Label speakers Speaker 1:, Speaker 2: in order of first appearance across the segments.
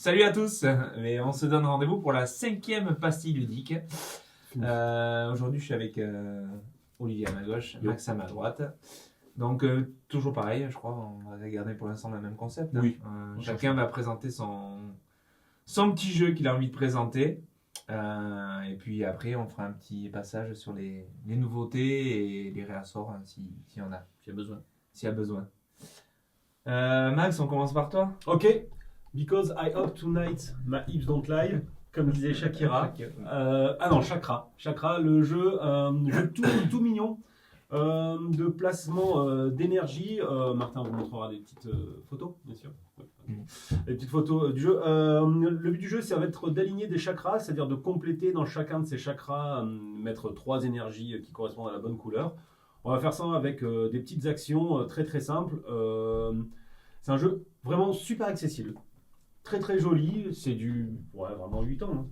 Speaker 1: Salut à tous, mais on se donne rendez-vous pour la 5e pastille ludique. Aujourd'hui je suis avec Olivier à ma gauche, Max à ma droite. Donc toujours pareil, je crois, on va garder pour l'instant le même concept.
Speaker 2: Oui.
Speaker 1: Chacun va présenter son petit jeu qu'il a envie de présenter. Et puis après on fera un petit passage sur les nouveautés et les réassorts hein, s'il y en a.
Speaker 2: S'il y a besoin.
Speaker 1: S'il y a besoin. Max, on commence par toi.
Speaker 3: Ok, because I hope tonight my hips don't lie, comme disait Shakira. Chakra. Chakra, le jeu tout mignon de placement d'énergie. Martin vous montrera des petites photos, bien sûr. Les petites photos du jeu. Le but du jeu, ça va être d'aligner des chakras, c'est-à-dire de compléter dans chacun de ces chakras, mettre 3 énergies qui correspondent à la bonne couleur. On va faire ça avec des petites actions très très simples. C'est un jeu vraiment super accessible. Très très joli. C'est vraiment 8 ans. Hein.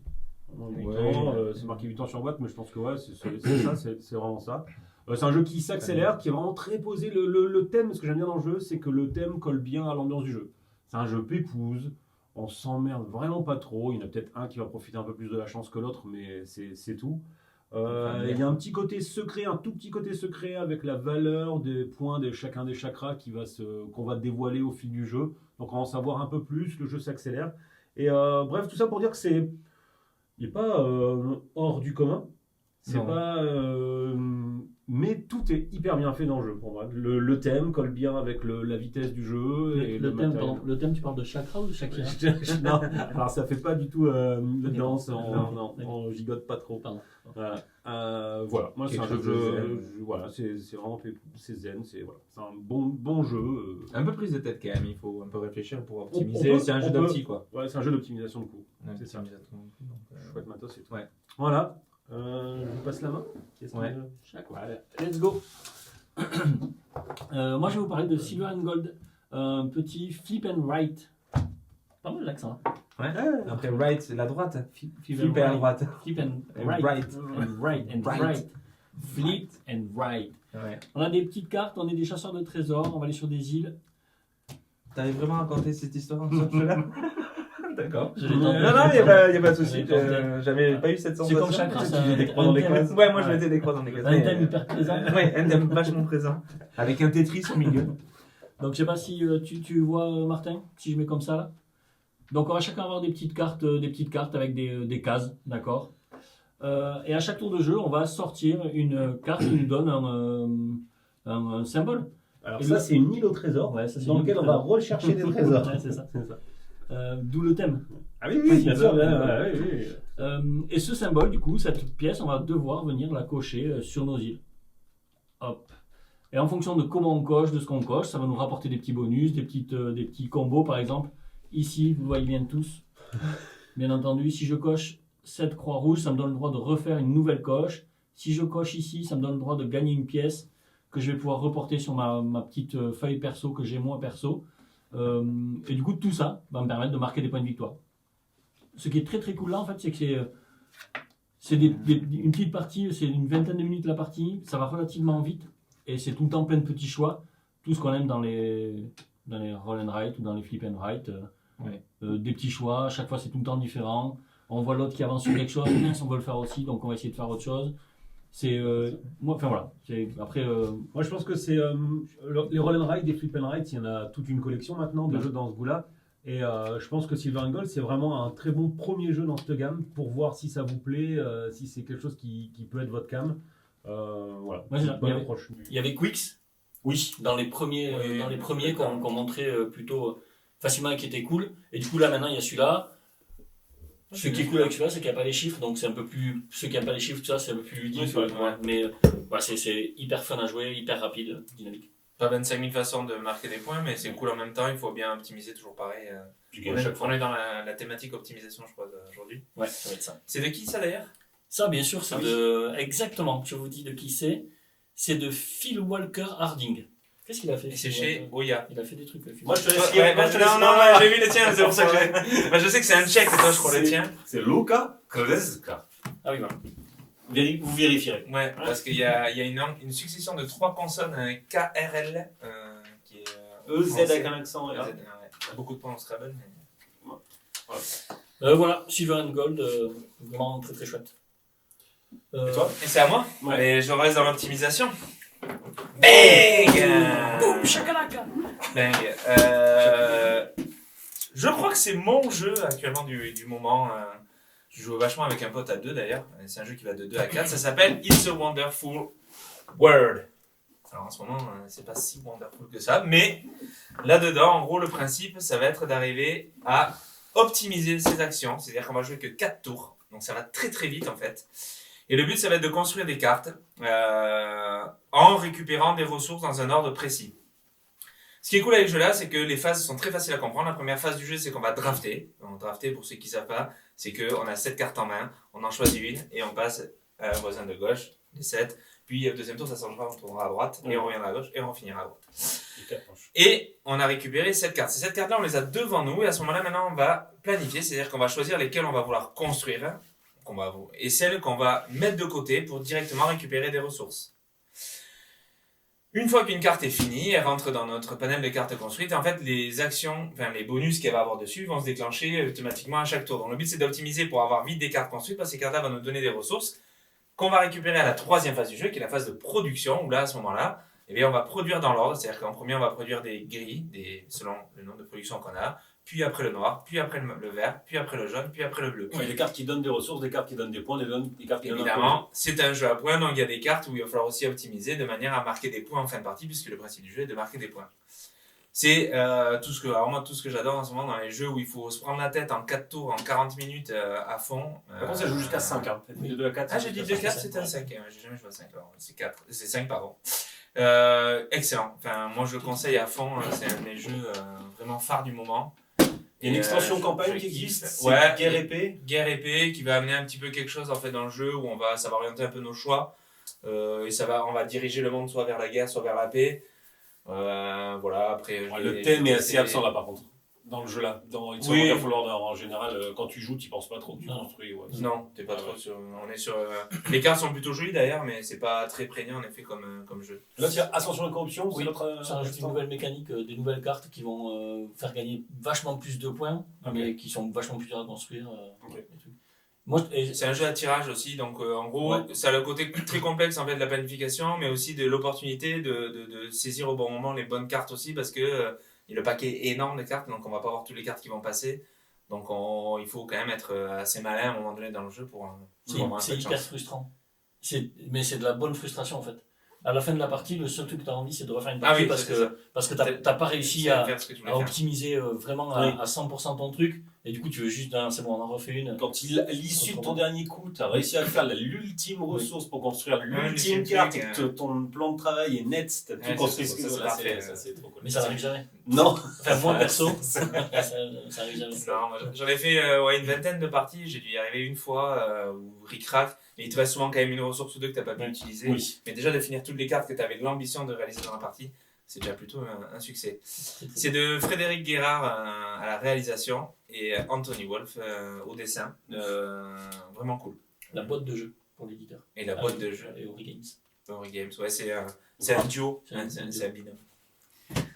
Speaker 3: Vraiment 8 ans. C'est marqué 8 ans sur boîte, mais je pense que c'est vraiment ça. C'est un jeu qui s'accélère, qui est vraiment très posé. Le thème, ce que j'aime bien dans le jeu, c'est que le thème colle bien à l'ambiance du jeu. C'est un jeu pépouze. On s'emmerde vraiment pas trop. Il y en a peut-être un qui va profiter un peu plus de la chance que l'autre, mais c'est tout. Il y a un petit côté secret, un tout petit côté secret avec la valeur des points de chacun des chakras qu'on va dévoiler au fil du jeu. Donc on va en savoir un peu plus, le jeu s'accélère. Et bref, tout ça pour dire que il n'est pas hors du commun. C'est pas, mais tout est hyper bien fait dans le jeu pour moi. Le thème colle bien avec la vitesse du jeu. Et
Speaker 2: le thème, tu parles de chakra ou de Shakira?
Speaker 3: Non, alors ça fait pas du tout le danse, on gigote pas trop.
Speaker 2: Pardon.
Speaker 3: Voilà, moi c'est un jeu, voilà, c'est vraiment c'est zen, c'est un bon jeu.
Speaker 1: Un peu prise de tête quand même, il faut un peu réfléchir pour optimiser. C'est un jeu d'opti quoi.
Speaker 3: Ouais, c'est un jeu d'optimisation de coût.
Speaker 1: C'est ça.
Speaker 3: Chouette matos et tout.
Speaker 1: Ouais.
Speaker 3: Voilà, je vous passe la main.
Speaker 2: Let's go. Moi je vais vous parler de Silver and Gold, un petit flip and write. Pas mal l'accent.
Speaker 1: Ouais. Après right, c'est la droite.
Speaker 2: Flip
Speaker 1: à droite.
Speaker 2: Flip and
Speaker 1: Right.
Speaker 2: right. Flip and right.
Speaker 1: Ouais.
Speaker 2: On a des petites cartes, on est des chasseurs de trésors, on va aller sur des îles.
Speaker 1: T'arrives vraiment à raconter cette histoire en ce jeu-là? D'accord.
Speaker 2: Non,
Speaker 1: il n'y a pas de souci.
Speaker 2: J'avais
Speaker 1: pas eu cette
Speaker 2: C'est
Speaker 1: sensation.
Speaker 2: comme chacun,
Speaker 3: Tu
Speaker 2: ça.
Speaker 3: faisais des croix dans les cases.
Speaker 1: Ouais, moi je mettais des croix dans les cases.
Speaker 2: Un thème hyper présent.
Speaker 1: Ouais, un thème vachement présent. Avec un Tetris au milieu.
Speaker 2: Donc je sais pas si tu vois Martin, si je mets comme ça là. Donc on va chacun avoir des petites cartes avec des cases, d'accord. Et à chaque tour de jeu, on va sortir une carte qui nous donne un symbole.
Speaker 3: Alors ça, c'est une île au trésor, dans laquelle on va rechercher des trésors.
Speaker 2: Ouais, c'est ça. D'où le thème.
Speaker 3: Ah oui, bien sûr.
Speaker 2: Et ce symbole, du coup, cette pièce, on va devoir venir la cocher sur nos îles. Hop. Et en fonction de comment on coche, de ce qu'on coche, ça va nous rapporter des petits bonus, des petits combos, par exemple. Ici, vous voyez bien tous. Bien entendu, si je coche cette croix rouge, ça me donne le droit de refaire une nouvelle coche. Si je coche ici, ça me donne le droit de gagner une pièce que je vais pouvoir reporter sur ma petite feuille perso que j'ai moi perso. Et du coup, tout ça va me permettre de marquer des points de victoire. Ce qui est très très cool là, en fait, c'est que c'est une petite partie, c'est une vingtaine de minutes la partie, ça va relativement vite et c'est tout le temps plein de petits choix. Tout ce qu'on aime dans les roll and write ou dans les flip and write. Des petits choix, à chaque fois c'est tout le temps différent. On voit l'autre qui avance sur quelque chose, on veut le faire aussi, donc on va essayer de faire autre chose. Moi
Speaker 3: je pense que c'est les roll and write, des flip and write, il y en a toute une collection maintenant de jeux dans ce goût-là. Et je pense que Silver and Gold, c'est vraiment un très bon premier jeu dans cette gamme pour voir si ça vous plaît, si c'est quelque chose qui peut être votre cam. Voilà. Bonne approche.
Speaker 2: Il y avait Quicks, oui, dans les premiers qu'on montrait plutôt facilement et qui étaient cool. Et du coup là maintenant il y a celui-là. Ce qui est cool avec celui-là, c'est qu'il n'y a pas les chiffres, donc c'est un peu plus. Ceux qui n'ont pas les chiffres, tout ça, c'est un peu plus ludique. Mais c'est hyper fun à jouer, hyper rapide, dynamique.
Speaker 1: Pas 25 000 façons de marquer des points, mais c'est cool en même temps, il faut bien optimiser toujours pareil. On est dans la thématique optimisation, je crois, aujourd'hui.
Speaker 2: Ouais, ça va être ça.
Speaker 1: C'est de qui ça d'ailleurs?
Speaker 2: Ça, bien sûr, c'est exactement, je vous dis de qui c'est. C'est de Phil Walker Harding. Qu'est-ce qu'il a fait?
Speaker 1: C'est chez Oya.
Speaker 2: Il a fait des trucs.
Speaker 3: Moi, je te laisse.
Speaker 1: Non, j'ai vu le tien, c'est pour ça que j'ai. Je sais que c'est un tchèque, toi, je crois, le tien.
Speaker 3: C'est Luka Koleska.
Speaker 2: Ah oui, voilà. Vous vérifierez.
Speaker 1: Ouais, parce qu'il y a une succession de 3 consonnes KRL qui est.
Speaker 3: EZ avec un accent.
Speaker 1: Ouais. Beaucoup de points en Scrabble. Mais...
Speaker 2: Voilà, Silver and Gold, vraiment très très chouette.
Speaker 3: Et toi?
Speaker 1: Et c'est à moi.
Speaker 3: Ouais.
Speaker 1: Allez, je reste dans l'optimisation. Bang!
Speaker 2: Boum, chakalaka.
Speaker 1: Bang. Je crois que c'est mon jeu actuellement du moment. Je joue vachement avec un pote à 2 d'ailleurs. C'est un jeu qui va de 2 à 4. Ça s'appelle It's a Wonderful World. Alors en ce moment, c'est pas si wonderful que ça. Mais là-dedans, en gros, le principe, ça va être d'arriver à optimiser ses actions. C'est-à-dire qu'on va jouer que 4 tours. Donc ça va très très vite en fait. Et le but, ça va être de construire des cartes en récupérant des ressources dans un ordre précis. Ce qui est cool avec ce jeu-là, c'est que les phases sont très faciles à comprendre. La première phase du jeu, c'est qu'on va drafter. Donc, drafter, pour ceux qui ne savent pas, c'est qu'on a 7 cartes en main, on en choisit une et on passe à un voisin de gauche, les 7. Puis, au deuxième tour, ça changera, on tournera à droite et on reviendra à gauche et on finira à droite. Et on a récupéré 7 cartes. Ces 7 cartes-là, on les a devant nous et à ce moment-là, maintenant, on va planifier, c'est-à-dire qu'on va choisir lesquelles on va vouloir construire et celles qu'on va mettre de côté pour directement récupérer des ressources. Une fois qu'une carte est finie, elle rentre dans notre panel de cartes construites et en fait les actions, les bonus qu'elle va avoir dessus vont se déclencher automatiquement à chaque tour. Donc le but c'est d'optimiser pour avoir vite des cartes construites parce que ces cartes-là vont nous donner des ressources qu'on va récupérer à la troisième phase du jeu qui est la phase de production où là à ce moment-là, on va produire dans l'ordre, c'est-à-dire qu'en premier on va produire des gris selon le nombre de production qu'on a, puis après le noir, puis après le vert, puis après le jaune, puis après le bleu.
Speaker 3: Oui, des cartes qui donnent des ressources, des cartes qui donnent des points, des cartes qui donnent un point.
Speaker 1: Évidemment, c'est un jeu à points, donc il y a des cartes où il va falloir aussi optimiser de manière à marquer des points en fin de partie, puisque le principe du jeu est de marquer des points. C'est tout ce que j'adore en ce moment dans les jeux où il faut se prendre la tête en 4 tours, en 40 minutes à fond.
Speaker 3: Par contre, ça joue jusqu'à 5. Hein. De 2 à 4.
Speaker 1: Ah, j'ai dit 2 à 4, c'était un 5. J'ai jamais joué à 5. Alors, c'est 4. C'est 5, pardon. Excellent. Enfin, moi, je le conseille à fond. C'est un de mes jeux vraiment phares du moment.
Speaker 3: Il y a une extension campagne qui existe.
Speaker 1: Ouais,
Speaker 3: Guerre épée.
Speaker 1: Guerre épée qui va amener un petit peu quelque chose en fait dans le jeu où ça va orienter un peu nos choix et on va diriger le monde soit vers la guerre, soit vers la paix. Voilà, après.
Speaker 3: Le thème est assez absent là par contre. Dans le jeu là. Dans It's a Wonderful World en général, quand tu joues, tu penses pas trop. Tu construis. Ouais.
Speaker 1: Non, t'es pas trop sur. On est sur. Les cartes sont plutôt jolies d'ailleurs, mais c'est pas très prégnant en effet comme jeu.
Speaker 3: Là, il y a Ascension et Corruption.
Speaker 2: Oui, ça rajoute une nouvelle mécanique, des nouvelles cartes qui vont faire gagner vachement plus de points, mais qui sont vachement plus dures à construire.
Speaker 1: C'est un jeu à tirage aussi, donc en gros, ça a le côté très complexe en fait de la planification, mais aussi de l'opportunité de saisir au bon moment les bonnes cartes aussi, parce que le paquet est énorme de cartes, donc on va pas avoir toutes les cartes qui vont passer. Donc il faut quand même être assez malin à un moment donné dans le jeu pour avoir un peu de
Speaker 2: hyper
Speaker 1: chance.
Speaker 2: frustrant. Mais c'est de la bonne frustration en fait. À la fin de la partie, le seul truc que tu as envie, c'est de refaire une partie parce que tu n'as pas réussi à optimiser vraiment à 100% ton truc. Et du coup, tu veux juste, c'est bon, on en refait une.
Speaker 3: Quand à l'issue de ton dernier coup, tu as réussi à faire l'ultime ressource pour construire l'ultime carte et que ton plan de travail est net, tu as tout construit.
Speaker 1: Ça,
Speaker 3: c'est trop cool.
Speaker 2: Mais ça n'arrive jamais.
Speaker 3: Non.
Speaker 2: Enfin, moi perso, ça n'arrive jamais.
Speaker 1: J'en ai fait une vingtaine de parties, j'ai dû y arriver une fois, ou ric-rac, mais il te reste souvent quand même une ressource ou deux que tu n'as pas pu utiliser.
Speaker 3: Oui.
Speaker 1: Mais déjà de finir toutes les cartes que tu avais l'ambition de réaliser dans la partie, c'est déjà plutôt un succès. C'est de Frédéric Guérard à la réalisation et Anthony Wolf au dessin. Vraiment cool.
Speaker 2: La boîte de jeu pour l'éditeur.
Speaker 1: Et la boîte de jeu.
Speaker 2: Et Ori Games.
Speaker 1: Ori Games, ouais, c'est un duo, c'est un binôme.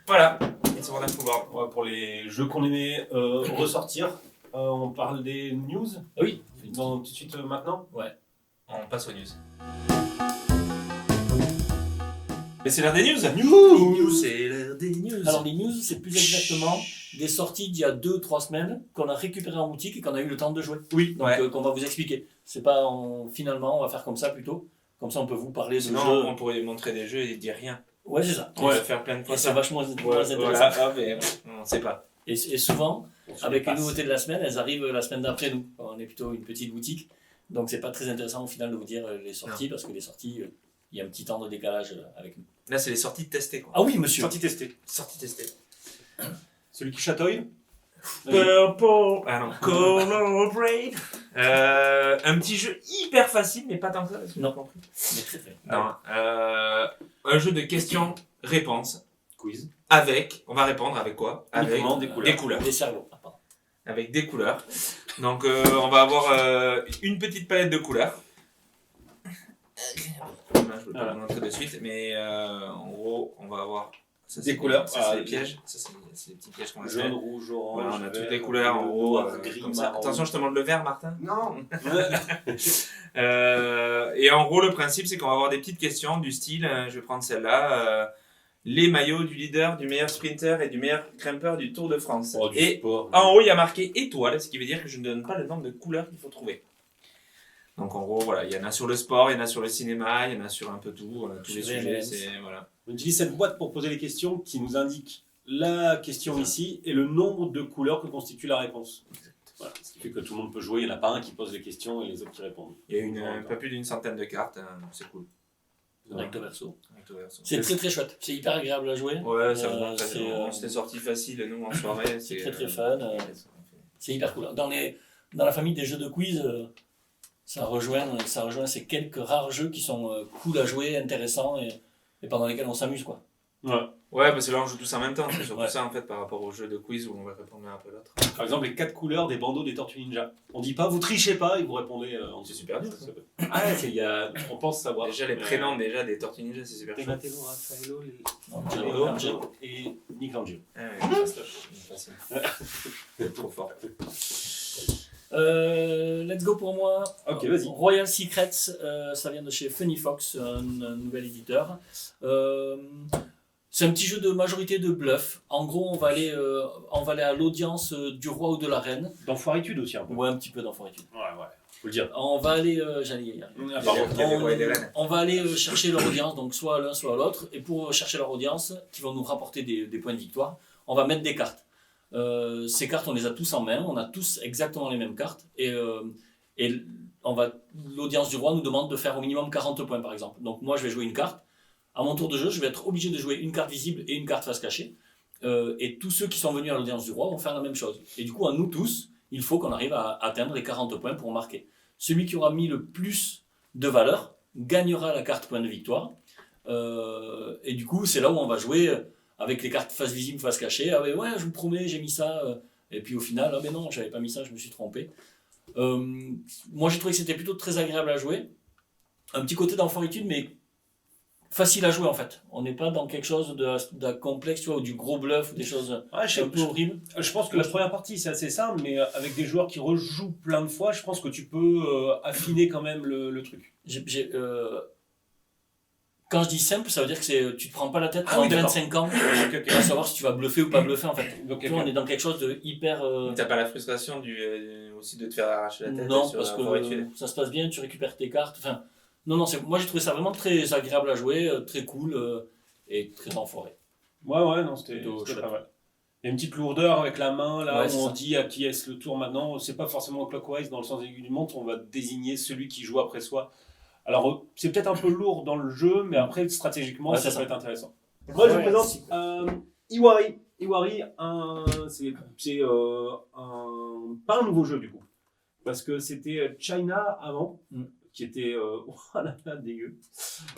Speaker 1: Voilà, It's a Wonderful World.
Speaker 3: Pour les jeux qu'on aimait ressortir, on parle des news.
Speaker 2: Oui.
Speaker 3: Tout de suite maintenant.
Speaker 2: Ouais.
Speaker 1: On passe aux news. Mais c'est l'heure des news. C'est l'heure des news.
Speaker 2: Alors les news, c'est plus exactement des sorties d'il y a 2-3 semaines qu'on a récupérées en boutique et qu'on a eu le temps de jouer.
Speaker 1: Oui.
Speaker 2: Donc qu'on va vous expliquer. C'est pas finalement, on va faire comme ça plutôt. Comme ça, on peut vous parler de
Speaker 1: Sinon,
Speaker 2: jeux.
Speaker 1: on pourrait montrer des jeux et dire rien.
Speaker 2: Ouais, c'est ça.
Speaker 1: On va faire plein de fois
Speaker 2: Et c'est
Speaker 1: ça.
Speaker 2: vachement intéressant.
Speaker 1: Voilà, mais on sait pas.
Speaker 2: Et souvent, avec une nouveauté de la semaine, elles arrivent la semaine d'après nous. On est plutôt une petite boutique. Donc c'est pas très intéressant au final de vous dire les sorties, parce que les sorties, il y a un petit temps de décalage avec nous.
Speaker 1: Là, c'est les sorties testées, quoi.
Speaker 2: Ah oui, monsieur.
Speaker 3: Sortie testée.
Speaker 1: Sorties testées.
Speaker 3: Celui qui chatouille.
Speaker 1: Purple and Colorbraid. Un petit jeu hyper facile, mais pas tant que ça.
Speaker 2: Non, compris. Mais très très.
Speaker 1: Non, un jeu de questions-réponses.
Speaker 3: Quiz.
Speaker 1: On va répondre avec quoi? Avec
Speaker 3: des couleurs.
Speaker 2: Des cerveaux. Ah, pardon.
Speaker 1: Avec des couleurs. Donc, on va avoir une petite palette de couleurs. Je ne peux pas vous montrer de suite, mais en gros, on va avoir Ça,
Speaker 4: Des
Speaker 1: c'est
Speaker 4: couleurs.
Speaker 1: Ça, c'est les pièges. Ça, c'est les petits pièges qu'on a fait.
Speaker 4: Jaune, rouge, orange.
Speaker 1: Voilà, on a toutes
Speaker 4: vert,
Speaker 1: les couleurs en haut,
Speaker 4: noir, gris,
Speaker 1: comme ça.
Speaker 4: marron.
Speaker 1: Attention, je te montre le vert, Martin.
Speaker 5: Non.
Speaker 1: Et en gros, le principe, c'est qu'on va avoir des petites questions du style, je vais prendre celle-là, les maillots du leader, du meilleur sprinter et du meilleur grimpeur du Tour de France.
Speaker 4: Oh, du
Speaker 1: Et
Speaker 4: sport.
Speaker 1: en haut, il y a marqué étoile, ce qui veut dire que je ne donne pas le nombre de couleurs qu'il faut trouver. Donc en gros, voilà, il y en a sur le sport, il y en a sur le cinéma, il y en a sur un peu tout, tous les sujets, c'est voilà.
Speaker 3: On utilise cette boîte pour poser les questions qui nous indique la question ici et le nombre de couleurs que constitue la réponse. Voilà. Ce qui fait que tout le monde peut jouer, il n'y en a pas un qui pose les questions et les autres qui répondent.
Speaker 1: Il y a pas plus d'une centaine de cartes, c'est cool.
Speaker 2: Recto verso.
Speaker 1: Recto verso.
Speaker 2: C'est très très chouette. C'est hyper agréable à jouer.
Speaker 1: Ouais, ça
Speaker 2: c'est,
Speaker 1: on s'était sorti facile, nous, en soirée.
Speaker 2: c'est très très fun. C'est hyper cool. Dans la famille des jeux de quiz, ça rejoint ces quelques rares jeux qui sont cool à jouer, intéressants et pendant lesquels on s'amuse, quoi.
Speaker 1: Ouais, parce que là on joue tous en même temps, c'est surtout
Speaker 2: Ouais.
Speaker 1: ça en fait par rapport au jeu de quiz où on va répondre l'un après l'autre.
Speaker 3: Par exemple, les 4 couleurs des bandeaux des Tortues Ninja. On dit pas, vous trichez pas, et vous répondez en
Speaker 1: C'est super dur, ça.
Speaker 3: Ah, on pense savoir.
Speaker 1: Déjà les prénoms déjà des Tortues Ninja, c'est super chaud.
Speaker 3: Donatello, Raffaello,
Speaker 2: Angelo.
Speaker 3: et Michelangelo.
Speaker 1: Ah ouais, facile. Trop fort.
Speaker 2: Let's go pour moi.
Speaker 3: Ok, vas-y.
Speaker 2: Royal Secrets, ça vient de chez Funny Fox, un nouvel éditeur. C'est un petit jeu de majorité de bluff. En gros, on va aller à l'audience du roi ou de la reine.
Speaker 3: D'enfoiritude aussi un peu.
Speaker 2: Ouais, un petit peu d'enfoiritude.
Speaker 3: Ouais, faut le dire.
Speaker 2: On va aller, j'allais y arriver.
Speaker 3: Ah, pardon.
Speaker 1: Il y a des rois et des reines.
Speaker 2: On va aller chercher leur audience, donc soit l'un, soit l'autre. Et pour chercher leur audience, qui vont nous rapporter des points de victoire, on va mettre des cartes. Ces cartes, on les a tous en main, on a tous exactement les mêmes cartes. Et l'audience du roi nous demande de faire au minimum 40 points, par exemple. Donc moi, je vais jouer une carte. À mon tour de jeu, je vais être obligé de jouer une carte visible et une carte face cachée. Et tous ceux qui sont venus à l'audience du roi vont faire la même chose. Et du coup, à nous tous, il faut qu'on arrive à atteindre les 40 points pour marquer. Celui qui aura mis le plus de valeur gagnera la carte point de victoire. Et du coup, c'est là où on va jouer avec les cartes face visible, face cachée. Ah ouais, je vous promets, j'ai mis ça. Et puis au final, ah mais non, j'avais pas mis ça, je me suis trompé. Moi, j'ai trouvé que c'était plutôt très agréable à jouer. Un petit côté d'enfoiritude, mais facile à jouer en fait. On n'est pas dans quelque chose de complexe, tu vois, ou du gros bluff, ou des choses un peu horribles.
Speaker 3: Je pense que la première partie c'est assez simple, mais avec des joueurs qui rejouent plein de fois, je pense que tu peux affiner quand même le truc.
Speaker 2: Quand je dis simple, ça veut dire que tu te prends pas la tête
Speaker 3: Ah
Speaker 2: pendant
Speaker 3: oui, d'accord.
Speaker 2: 25 ans à savoir si tu vas bluffer ou pas bluffer en fait.
Speaker 3: Donc,
Speaker 2: Tu vois, on est dans quelque chose de hyper...
Speaker 1: T'as pas la frustration aussi de te faire arracher la tête
Speaker 2: non,
Speaker 1: sur
Speaker 2: parce
Speaker 1: la
Speaker 2: que
Speaker 1: forêtude.
Speaker 2: ça se passe bien, tu récupères tes cartes. Enfin, non, moi j'ai trouvé ça vraiment très agréable à jouer, très cool et très enfoiré.
Speaker 3: Ouais, non, c'était
Speaker 2: Plutôt
Speaker 3: pas mal. Il y a une petite lourdeur avec la main, là,
Speaker 2: Ouais,
Speaker 3: où
Speaker 2: c'est
Speaker 3: on
Speaker 2: ça.
Speaker 3: dit à qui est-ce le tour maintenant. C'est pas forcément clockwise dans le sens aigu du montre, on va désigner celui qui joue après soi. Alors, c'est peut-être un peu lourd dans le jeu, mais après, stratégiquement,
Speaker 2: Ouais,
Speaker 3: ça
Speaker 2: c'est
Speaker 3: peut
Speaker 2: ça.
Speaker 3: être intéressant. Moi, je vous
Speaker 2: Ouais,
Speaker 3: présente
Speaker 2: super.
Speaker 3: Iwari. Iwari, c'est pas un nouveau jeu, du coup. Parce que c'était China avant, qui était oh là là, dégueu.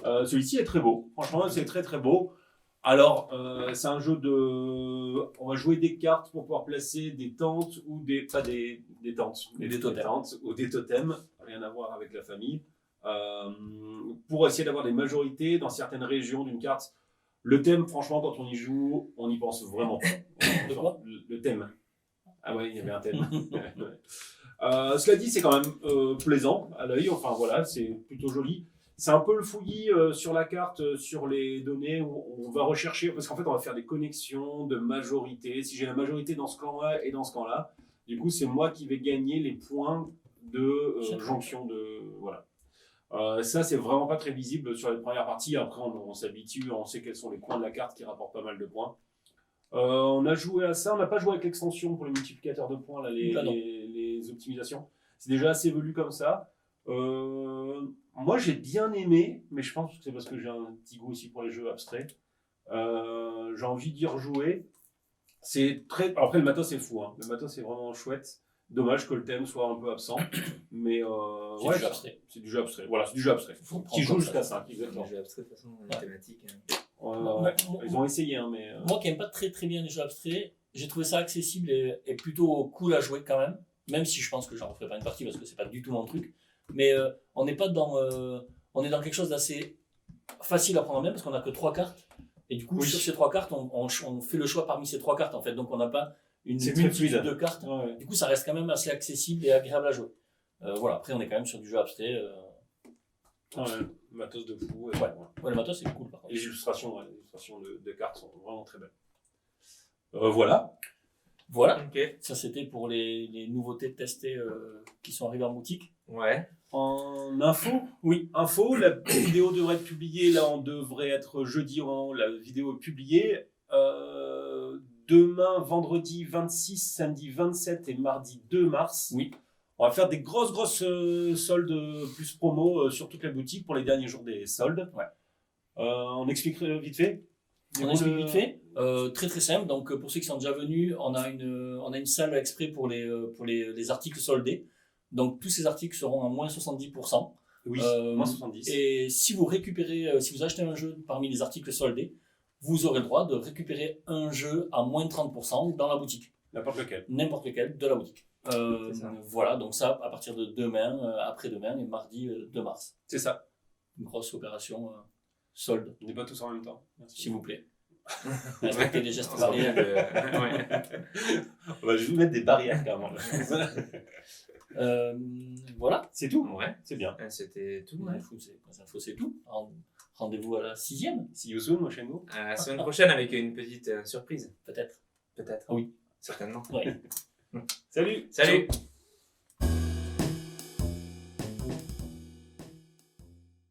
Speaker 3: Celui-ci est très beau. Franchement, c'est très très beau. Alors, c'est un jeu on va jouer des cartes pour pouvoir placer des tentes ou des tentes, mais
Speaker 2: Des totems.
Speaker 3: tentes ou des totems, rien à voir avec la famille, pour essayer d'avoir des majorités dans certaines régions d'une carte. Le thème, franchement, quand on y joue, on n'y pense vraiment pas.
Speaker 2: De quoi ?
Speaker 3: Le thème. Ah ouais, il y avait un thème. Cela dit, c'est quand même plaisant à l'œil. Enfin voilà, c'est plutôt joli. C'est un peu le fouillis sur la carte, sur les données où on va rechercher, parce qu'en fait, on va faire des connexions de majorité. Si j'ai la majorité dans ce camp-là et dans ce camp-là, du coup, c'est moi qui vais gagner les points de jonction de voilà. Ça, c'est vraiment pas très visible sur les premières parties. Après, on s'habitue, on sait quels sont les coins de la carte qui rapportent pas mal de points. On a joué à ça, on n'a pas joué avec l'extension pour les multiplicateurs de points, là, les optimisations. C'est déjà assez velu comme ça. Moi, j'ai bien aimé, mais je pense que c'est parce que j'ai un petit goût aussi pour les jeux abstraits. J'ai envie d'y rejouer. C'est très... Après, le matos, c'est fou. Hein. Le matos, c'est vraiment chouette. Dommage que le thème soit un peu absent. Mais
Speaker 2: C'est du jeu abstrait.
Speaker 3: C'est du jeu abstrait. Voilà, c'est du jeu abstrait. Qui joue jusqu'à 5, exactement.
Speaker 1: Les jeux abstraits, de toute façon,
Speaker 2: Ouais.
Speaker 1: thématique.
Speaker 3: Ils ont essayé, hein, mais...
Speaker 2: Moi qui n'aime pas très très bien les jeux abstraits, j'ai trouvé ça accessible et plutôt cool à jouer quand même si je pense que j'en referai pas une partie parce que c'est pas du tout mon truc. Mais on n'est pas dans... on est dans quelque chose d'assez facile à prendre en main parce qu'on a que 3 cartes. Et du coup,
Speaker 3: Oui.
Speaker 2: sur ces 3 cartes, on fait le choix parmi ces 3 cartes en fait. Donc on n'a pas une
Speaker 3: C'est très
Speaker 2: multitude
Speaker 3: fluide.
Speaker 2: de cartes.
Speaker 3: Ouais.
Speaker 2: Du coup, ça reste quand même assez accessible et agréable à jouer. Voilà, après on est quand même sur du jeu abstrait.
Speaker 3: Ouais, matos de fou.
Speaker 2: Ouais. Ouais, le matos c'est cool par
Speaker 3: Et
Speaker 2: contre.
Speaker 3: les illustrations, de cartes sont vraiment très belles. Voilà.
Speaker 2: Voilà,
Speaker 1: Ok.
Speaker 2: ça c'était pour les nouveautés testées qui sont arrivées en boutique.
Speaker 1: Ouais.
Speaker 3: En info,
Speaker 2: Oui.
Speaker 3: info, la vidéo devrait être publiée, là on devrait être jeudi, la vidéo est publiée. Demain, vendredi 26, samedi 27 et mardi 2 mars.
Speaker 2: Oui.
Speaker 3: On va faire des grosses soldes plus promo sur toute la boutique pour les derniers jours des soldes.
Speaker 2: Ouais.
Speaker 3: On explique vite fait.
Speaker 2: On explique vite fait, très très simple. Donc pour ceux qui sont déjà venus, on a une salle exprès pour les articles soldés. Donc tous ces articles seront à moins 70%.
Speaker 3: Oui, moins 70.
Speaker 2: Et si vous récupérez, si vous achetez un jeu parmi les articles soldés, vous aurez le droit de récupérer un jeu à moins 30% dans la boutique.
Speaker 3: N'importe lequel.
Speaker 2: N'importe lequel de la boutique.
Speaker 1: C'est ça.
Speaker 2: Voilà, donc ça à partir de demain, après-demain et mardi 2 mars.
Speaker 3: C'est ça.
Speaker 2: Une grosse opération solde,
Speaker 3: On n'est pas tous en même temps. Merci.
Speaker 2: s'il vous plaît. Respectez les gestes
Speaker 1: On s'en
Speaker 2: barrières.
Speaker 1: fout ouais.
Speaker 3: On va juste mettre des barrières carrément.
Speaker 2: Voilà.
Speaker 3: C'est tout.
Speaker 1: Ouais.
Speaker 3: C'est bien.
Speaker 1: C'était tout.
Speaker 2: Les
Speaker 1: Ouais.
Speaker 2: infos, c'est tout. Rendez-vous à la 6e,
Speaker 3: See you soon, Moshengo.
Speaker 1: À la semaine prochaine avec une petite surprise.
Speaker 2: peut-être.
Speaker 1: Peut-être.
Speaker 2: Oui.
Speaker 1: Certainement.
Speaker 2: Ouais.
Speaker 3: Salut.
Speaker 1: Salut.
Speaker 2: Ciao.